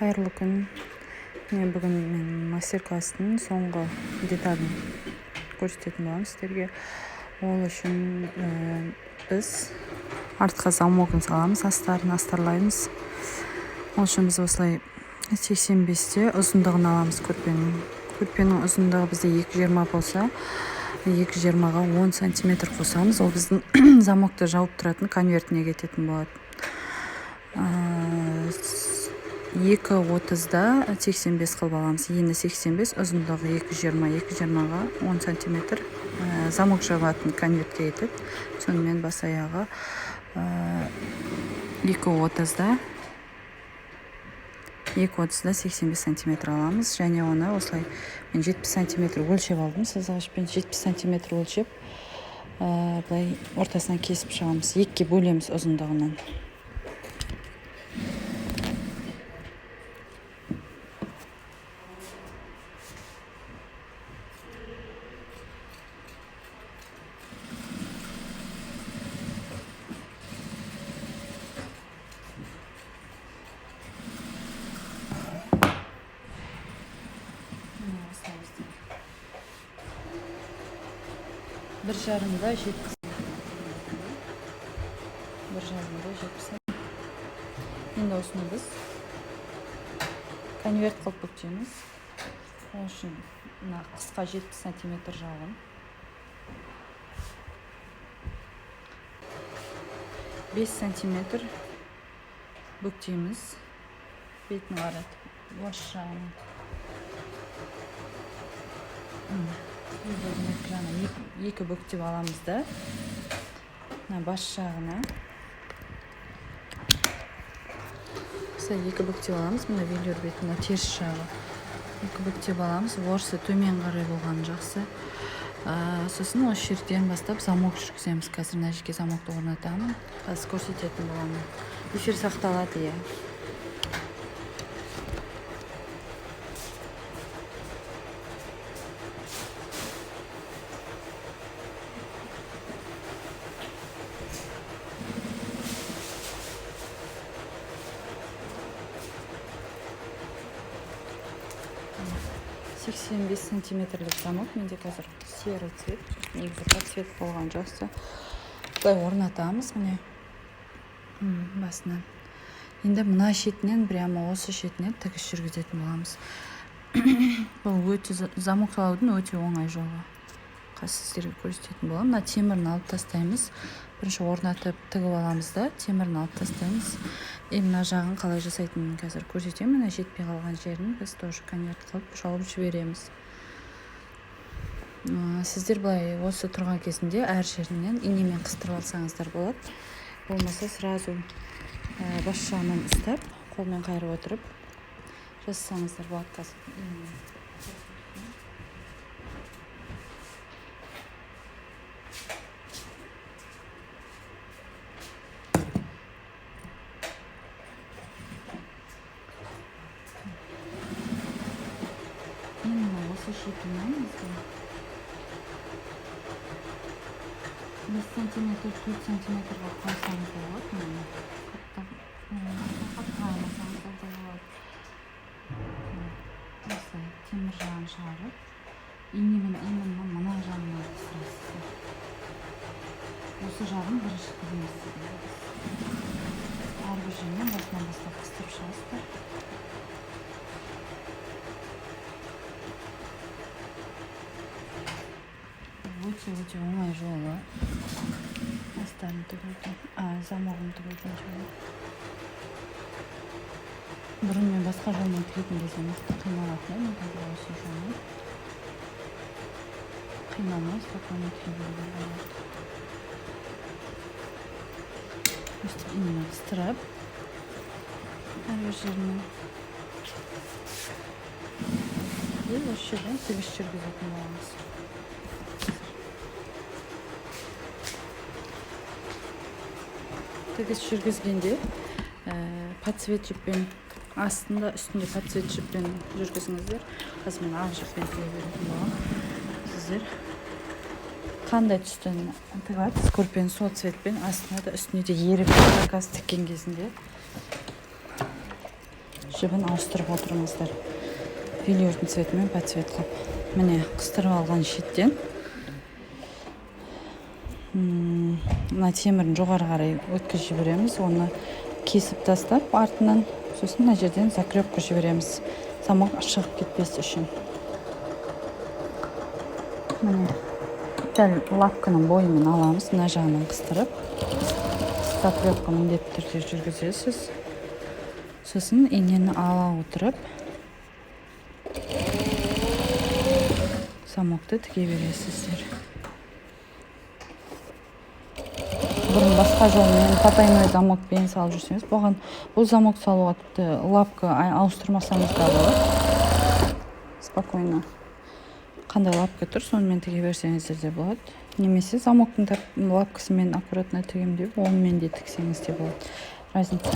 Қайырлы күн. Мен бүгін мастер-класстың соңғы деталін көрсететін боламын сіздерге. Ол үшін біз артқа замогын саламыз, астарын астарлаймыз. Ол үшін біз осылай 85-те ұзындығын аламыз көрпенің. Көрпенің ұзындығы бізде 2,20 болса, 2,20-ға 10 сантиметр қосамыз. Ол біздің замокты жауып тұратын конвертіне кететін болады. 2,30-да 85 қылып аламыз. Ені 85, ұзындығы 2,20, 2,20-ға 10 сантиметр замок жабатын конвертке кетеді. Сонымен бас аяғы 2,30-да 85 сантиметр аламыз. Және оны осылай мен 70 сантиметр өлшеп алдым. Сызғышпен 70 сантиметр өлшеп, былай ортасынан кесіп шығамыз. Екіге бөлеміз ұзындығынан. Bir жарымда 70. Енді осыны біз конверт қылып бүктейміз. Ол үшін қысқа 70 сантиметр жағын. Бес сантиметр бүктейміз. Бетін қаратып, бас жағын. Екі бүктеп аламыз да, бас жағына. Екі бүктеп аламыз, мына велюр бетіне теріс жағы. Екі бүктеп аламыз, орысы төмен қарай болған жақсы. Сосын осы жерден бастап замок жүргіземіз. Қазір мына жерге замокты орнатамын. Қазір көрсететін боламын. Эфир сақталады, иә. «85 сантиметрлік замок. Менде қазір серый цвет. Негізі подсвет болған жақсы. Бұлай орнатамыз, міне. Басынан. Енді мына шетінен, прямо осы шетінен тігіс жүргізетін боламыз. Бұл өте замок салудың өте оңай жолы. Сіздерге көрсететін боламын. Мына темірін алып тастаймыз. Бірінші орнатып тігіп аламыз да, темірін алып тастаймыз. Мына жағын қалай жасайтынын қазір көрсетемін. Мына жетпей қалған жерін біз тоже конверт қылып жауып жібереміз. Сіздер былай осы тұрған кезінде әр жерінен инемен қыстырып алсаңыздар болады. Болмаса сразу бас жағынан ұстап, қолмен қайырып отырып жасасаңыздар болады қазір. Осы шетінен 5 сантиметр, 4 сантиметрға қойсаңыз болады. Қатты қаймасаңыз да болады. Осылай темір жағын шығарып, инемен мына жағына қыстырасыздар. Осы жағын бірінші тігеміз. Әрбір жерінен басынан бастап қыстырып шығасыздар. Өте оңай жолы. Астарын тігудің, замогын тігудің жолы. Бұрын мен басқа жолмен тігетін кезде мықты қиналатын, мен қазір осы жолы қиналмай спокойно тігуге болады. Өстіп инемен қыстырып, әрбір жерінен осы жерден тігіс жүргізетін боламыз. Тігіс жүргізгенде подсвет жіппен астында, үстінде подсвет жіппен жүргізіңіздер. Қазір мен ақ жіппен тіге беретін боламын. Сіздер қандай түстен тігасыз? Көрпені сол цветпен, астына да үстіне де еріп заказ тіккен кезінде жібін ауыстырып отырыңыздар. Велюрдің цветімен подцвет қылып. Міне қыстырып алған шеттен мына темірін жоғары қарай өткізіп жібереміз. Оны кесіп тастап, артынан сосын мына жерден закрепка жібереміз. Замок шығып кетпес үшін. Міне дәл лапканың бойымен аламыз, мына жағынан қыстырып. Закрепка міндетті түрде жүргізесіз. Сосын инені ала отырып, замокты тіге бересіздер. Бұрын басқа жолмен потайной замокпен салып жүрсеңіз, бұл замок салуға тіпті лапка ауыстырмасаңыз да болады. Спокойно. Қандай лапка тұр, сонымен тіге берсеңіздер де болады. Немесе замоктың лапкасымен аккуратно тігем деп, онымен де тіксеңіз де болады. Разница.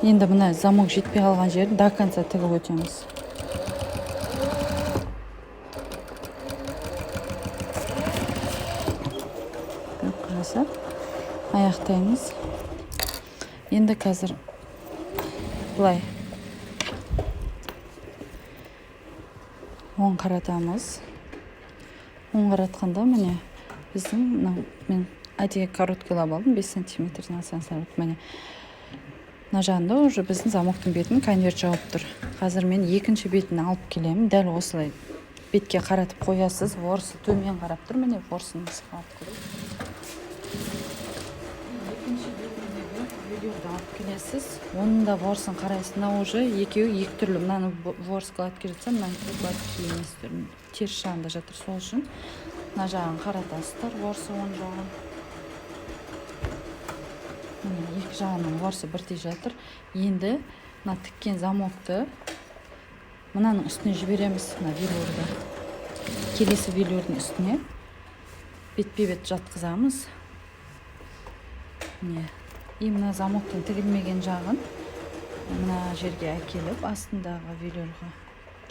Енді мына замок жетпей қалған жерін до конца тігіп өтеміз. Жасап, аяқтаймыз. Енді қазір бұлай оң қаратамыз. Оң қаратқанда міне біздің мен әдейі короткилап алдым, 5 сантиметрден алсаңыздар. Міне мына жағында уже біздің замоктың бетін конверт жауып тұр. Қазір мен екінші бетін алып келемін. Дәл осылай бетке қаратып қоясыз. Ворсы төмен қарап тұр. Міне ворсын қарап көрейік. Екінші бетіндегі велюрді алып келесіз. Оның да ворсын қарайсыз. Мына уже екеуі екі түрлі. Мынаны ворс гладкий жатса, мынаны гладкий емес тұр. Теріс жағында жатыр. Сол үшін мына жағын қаратасыздар. Ворсы оң жағын. Екі жағының ворсы бірдей жатыр. Енді мына тіккен замокты мынаның үстіне жібереміз. Мына велюрді. Келесі велюрдің үстіне бетпе-бет жатқызамыз. И мына замоктың тігілмеген жағын мына жерге әкеліп, астындағы велюрға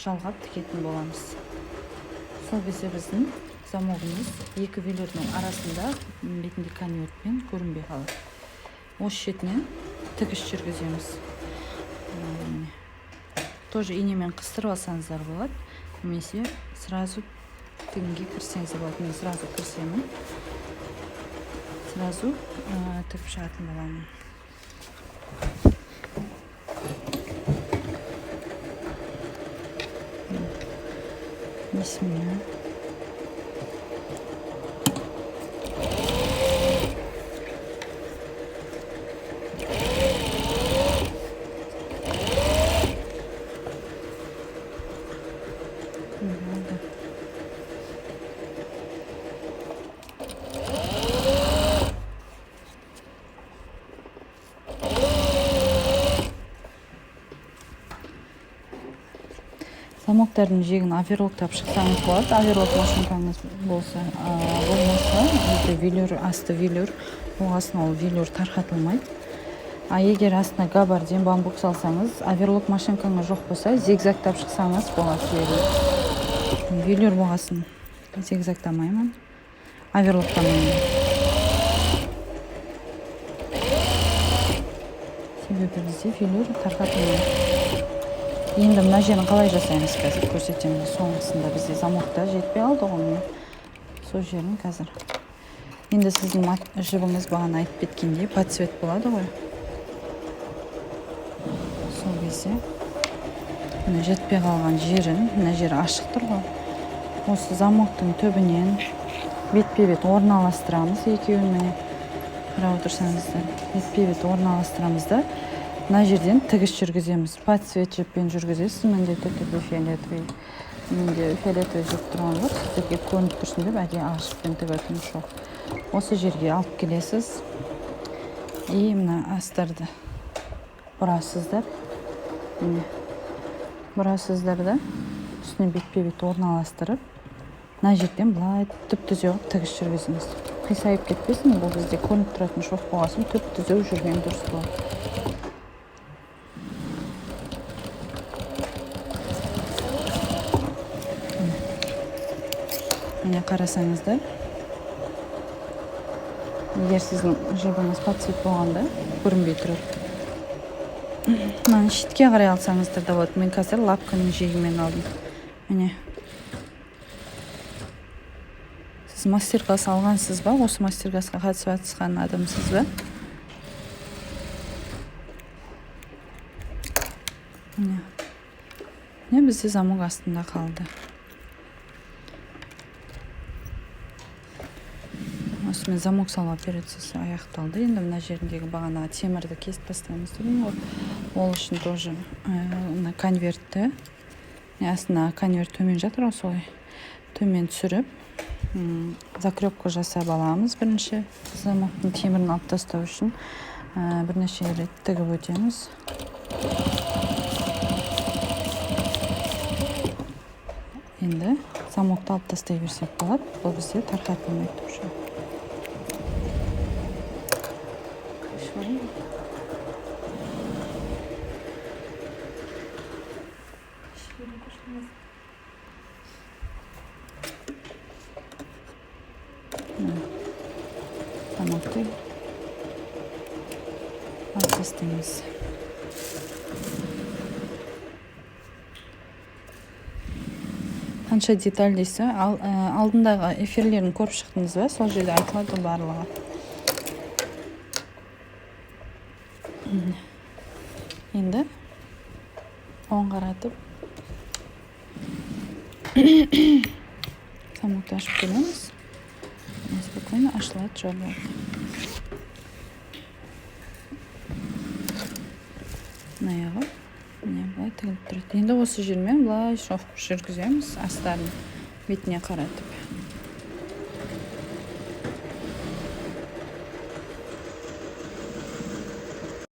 жалғап тікетін боламыз. Сол кезде біздің замогымыз екі велюрдің арасында бетінде конвертпен көрінбей қалады. Осы шетінен тігіс жүргіземіз. Тоже инемен қыстырып алсаңыздар болады. Немесе сразу тігінге кірсеңіздер болады. Мен сразу кірсемін. Сразу тігіп шығатын боламын. Бисмилля. Замоктардың жегін оверлоктап шықсаңыз болады. Оверлок машинкаңыз болса, болмаса, велюр, асты велюр, оғасын ол велюр тарқатылмайды. Егер астына габардин, бамбук салсаңыз, оверлок машинкаңыз жоқ болса, зигзагтап шықсаңыз болады. Велюр болғасын зигзагтамаймын, оверлоктамаймын. Себебі бізде велюр тарқатылмайды. Енді мына жерін қалай жасаймыз қазір көрсетемін. Соңғысында бізде замокта жетпей алды ғой. Сол жерін қазір. Енді сіздің жібіңіз бағана айтып кеткендей подцвет болады ғой. Сол кезде мына жетпей қалған жерін, мына жері ашық тұр ғой. Осы замоктың түбінен бетпе-бет орналастырамыз. Екеуін міне қарап отырсаңыздар. Бетпе-бет орналастырамыз да мына жерден тігіс жүргіземіз. Подцвет жіппен жүргізесіз. Міндетті түрде фиолетовый. Менде фиолетовый жіп тұрған жоқ. Сіздерге көрініп тұрсын деп әдейі ақ жіппен тігетін жоқ. Осы жерге алып келесіз. И мына астарды бұрасыздар. Міне бұрасыздар да үстіне бетпе-бет орналастырып, мына жерден былай түп-түзеу тігіс жүргізіңіз. қисайып кетпесін, бұл бізде көрініп тұратын шоқ болғасын түп түзеу жүрген дұрыс болады. Міне қарасаңыздар, егер сіздің жабыңыз подсвет болғанда көрінбей тұрады. Мына шетке қарай алсаңыздар да болады. Мен қазір лапканың жегімен алдым. Міне. Сіз мастер-класс алғансыз ба? Осы мастер-классқа қатысып жатқан адамсыз ба? Міне бізде замок астында қалды. Осымен замок салу операциясы аяқталды. Енді мына жеріндегі бағанағы темірді кесіп тастаймыз деген ғой. Ол үшін тоже конвертті, астына конверт төмен жатыр ғой, солай төмен түсіріп, закрепка жасап аламыз. Бірінші замоктың темірін алып тастау үшін бірнеше рет тігіп өтеміз. Енді замокты алып тастай берсек болады. Бұл бізде тарқатылмайды уже. Замокты алып тастаймыз. Қанша деталь дейсі, алдындағы эфирлерін көріп шықтыңыз ба? Сол жерде айтылады барлығы. Енді оң қаратып замокты ашып келеміз. Спокойно ашылады, жабылады. Аяғы былай тігіліп тұрады. Енді осы жермен былай шоқ жүргіземіз астарын бетіне қаратып.